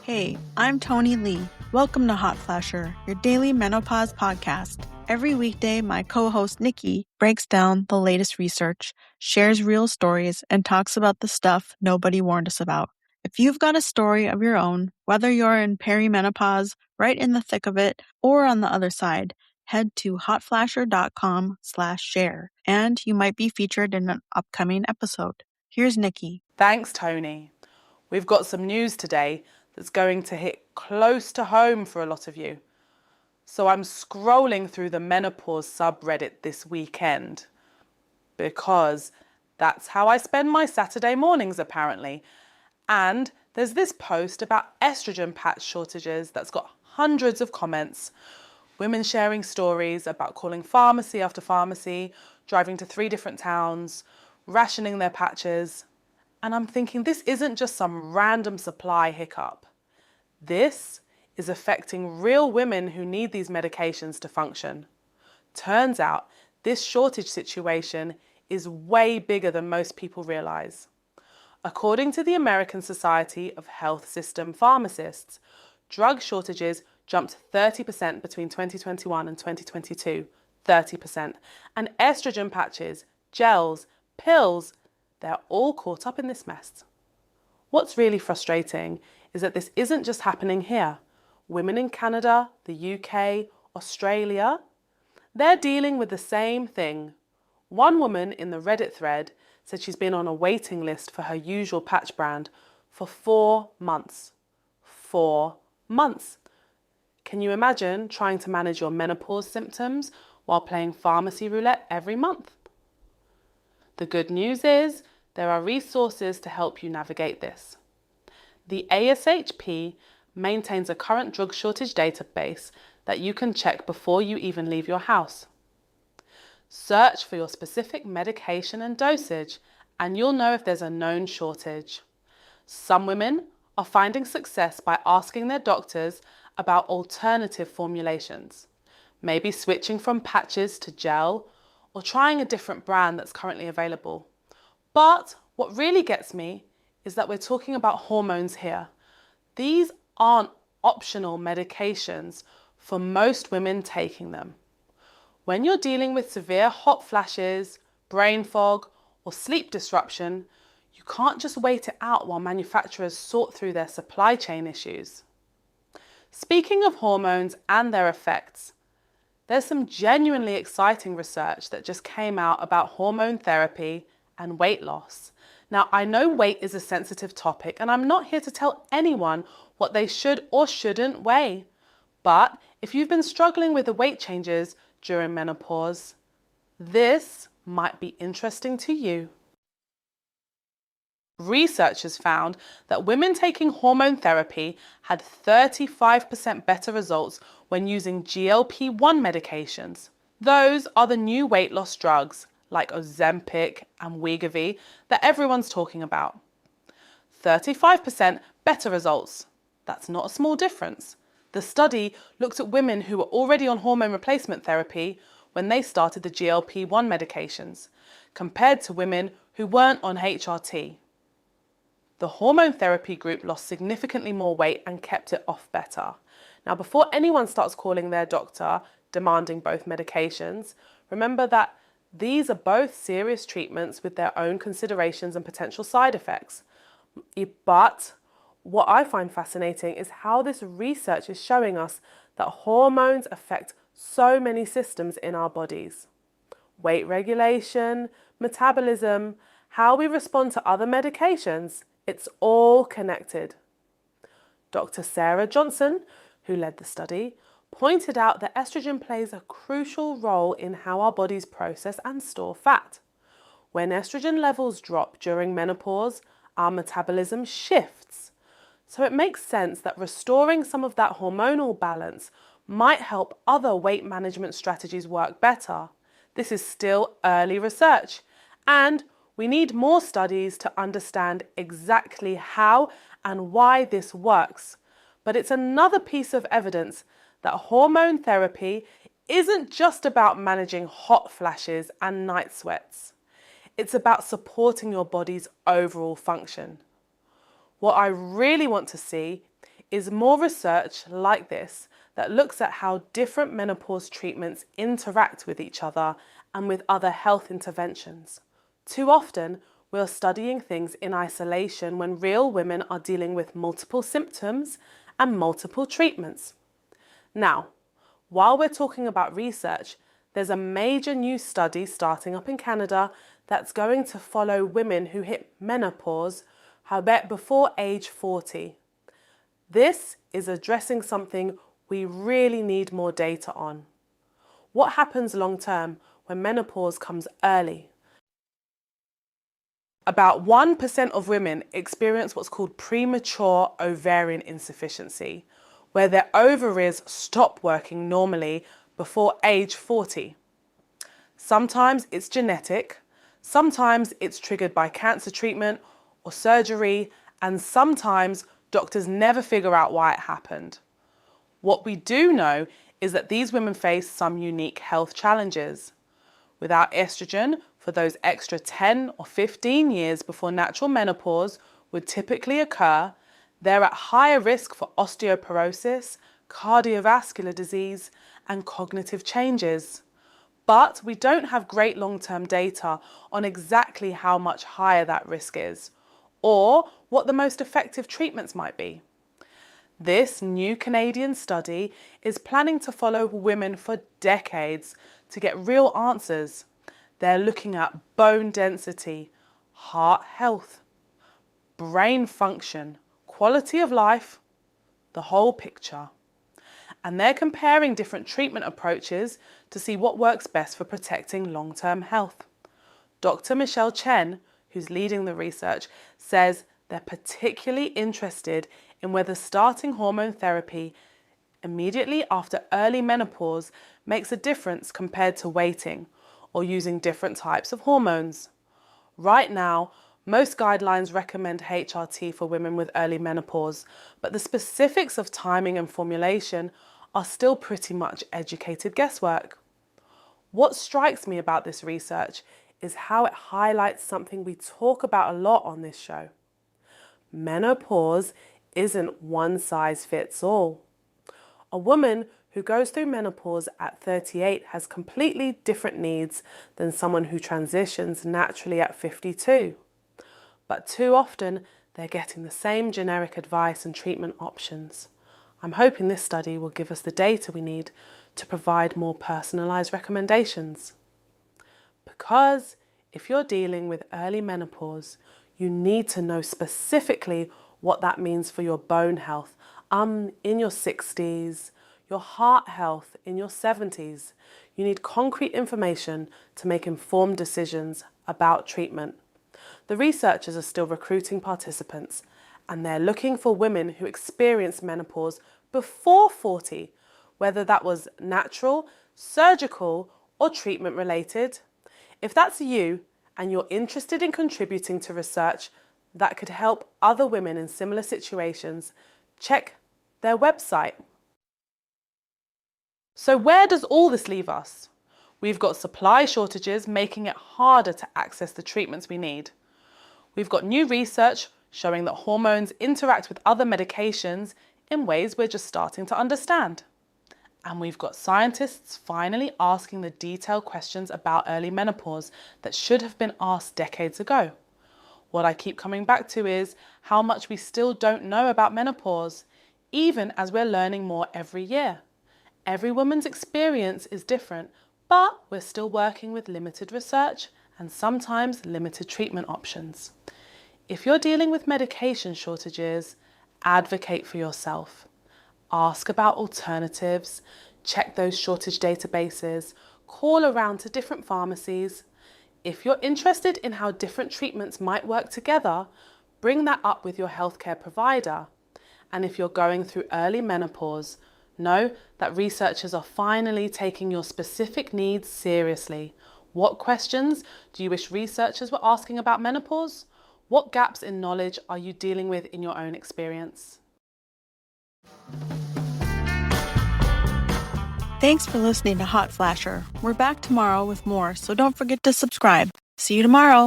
Hey, I'm Tony Lee. Welcome to Hot Flasher, your daily menopause podcast. Every weekday, my co-host Nykki breaks down the latest research, shares real stories, and talks about the stuff nobody warned us about. If you've got a story of your own, whether you're in perimenopause, right in the thick of it, or on the other side, head to hotflasher.com/share, and you might be featured in an upcoming episode. Here's Nykki. Thanks, Tony. We've got some news today that's going to hit close to home for a lot of you. So I'm scrolling through the menopause subreddit this weekend because that's how I spend my Saturday mornings apparently. And there's this post about estrogen patch shortages that's got hundreds of comments. Women sharing stories about calling pharmacy after pharmacy, driving to 3 different towns, rationing their patches. And I'm thinking this isn't just some random supply hiccup. This is affecting real women who need these medications to function. Turns out this shortage situation is way bigger than most people realize. According to the American Society of Health System Pharmacists, drug shortages jumped 30% between 2021 and 2022, 30%. And estrogen patches, gels, pills, they're all caught up in this mess. What's really frustrating is that this isn't just happening here. Women in Canada, the UK, Australia, they're dealing with the same thing. One woman in the Reddit thread said she's been on a waiting list for her usual patch brand for 4 months. 4 months. Can you imagine trying to manage your menopause symptoms while playing pharmacy roulette every month? The good news is there are resources to help you navigate this. The ASHP maintains a current drug shortage database that you can check before you even leave your house. Search for your specific medication and dosage, and you'll know if there's a known shortage. Some women are finding success by asking their doctors about alternative formulations, maybe switching from patches to gel or trying a different brand that's currently available. But what really gets me is that we're talking about hormones here. These aren't optional medications for most women taking them. When you're dealing with severe hot flashes, brain fog, or sleep disruption, you can't just wait it out while manufacturers sort through their supply chain issues. Speaking of hormones and their effects, there's some genuinely exciting research that just came out about hormone therapy and weight loss. Now, I know weight is a sensitive topic, and I'm not here to tell anyone what they should or shouldn't weigh. But if you've been struggling with the weight changes during menopause, this might be interesting to you. Researchers found that women taking hormone therapy had 35% better results when using GLP-1 medications. Those are the new weight loss drugs like Ozempic and Wegovy that everyone's talking about. 35% better results. That's not a small difference. The study looked at women who were already on hormone replacement therapy when they started the GLP-1 medications, compared to women who weren't on HRT. The hormone therapy group lost significantly more weight and kept it off better. Now, before anyone starts calling their doctor demanding both medications, remember that these are both serious treatments with their own considerations and potential side effects. But what I find fascinating is how this research is showing us that hormones affect so many systems in our bodies. Weight regulation, metabolism, how we respond to other medications, it's all connected. Dr. Sarah Johnson, who led the study, pointed out that estrogen plays a crucial role in how our bodies process and store fat. When estrogen levels drop during menopause, our metabolism shifts. So it makes sense that restoring some of that hormonal balance might help other weight management strategies work better. This is still early research, and we need more studies to understand exactly how and why this works. But it's another piece of evidence that hormone therapy isn't just about managing hot flashes and night sweats. It's about supporting your body's overall function. What I really want to see is more research like this that looks at how different menopause treatments interact with each other and with other health interventions. Too often, we're studying things in isolation when real women are dealing with multiple symptoms and multiple treatments. Now, while we're talking about research, there's a major new study starting up in Canada that's going to follow women who hit menopause before age 40. This is addressing something we really need more data on. What happens long term when menopause comes early? About 1% of women experience what's called premature ovarian insufficiency, where their ovaries stop working normally before age 40. Sometimes it's genetic, sometimes it's triggered by cancer treatment or surgery, and sometimes doctors never figure out why it happened. What we do know is that these women face some unique health challenges. Without estrogen, for those extra 10 or 15 years before natural menopause would typically occur, they're at higher risk for osteoporosis, cardiovascular disease, and cognitive changes. But we don't have great long-term data on exactly how much higher that risk is, or what the most effective treatments might be. This new Canadian study is planning to follow women for decades to get real answers. They're looking at bone density, heart health, brain function, quality of life, the whole picture. And they're comparing different treatment approaches to see what works best for protecting long-term health. Dr. Michelle Chen, who's leading the research, says they're particularly interested in whether starting hormone therapy immediately after early menopause makes a difference compared to waiting or using different types of hormones. Right now, most guidelines recommend HRT for women with early menopause, but the specifics of timing and formulation are still pretty much educated guesswork. What strikes me about this research is how it highlights something we talk about a lot on this show. Menopause isn't one size fits all. A woman who goes through menopause at 38 has completely different needs than someone who transitions naturally at 52. But too often, they're getting the same generic advice and treatment options. I'm hoping this study will give us the data we need to provide more personalised recommendations. Because if you're dealing with early menopause, you need to know specifically what that means for your bone health in your 60s, your heart health in your 70s. You need concrete information to make informed decisions about treatment. The researchers are still recruiting participants, and they're looking for women who experienced menopause before 40, whether that was natural, surgical, or treatment related. If that's you and you're interested in contributing to research that could help other women in similar situations, check their website. So where does all this leave us? We've got supply shortages making it harder to access the treatments we need. We've got new research showing that hormones interact with other medications in ways we're just starting to understand. And we've got scientists finally asking the detailed questions about early menopause that should have been asked decades ago. What I keep coming back to is how much we still don't know about menopause, even as we're learning more every year. Every woman's experience is different, but we're still working with limited research and sometimes limited treatment options. If you're dealing with medication shortages, advocate for yourself. Ask about alternatives, check those shortage databases, call around to different pharmacies. If you're interested in how different treatments might work together, bring that up with your healthcare provider. And if you're going through early menopause, know that researchers are finally taking your specific needs seriously. What questions do you wish researchers were asking about menopause? What gaps in knowledge are you dealing with in your own experience? Thanks for listening to Hot Flasher. We're back tomorrow with more, so don't forget to subscribe. See you tomorrow.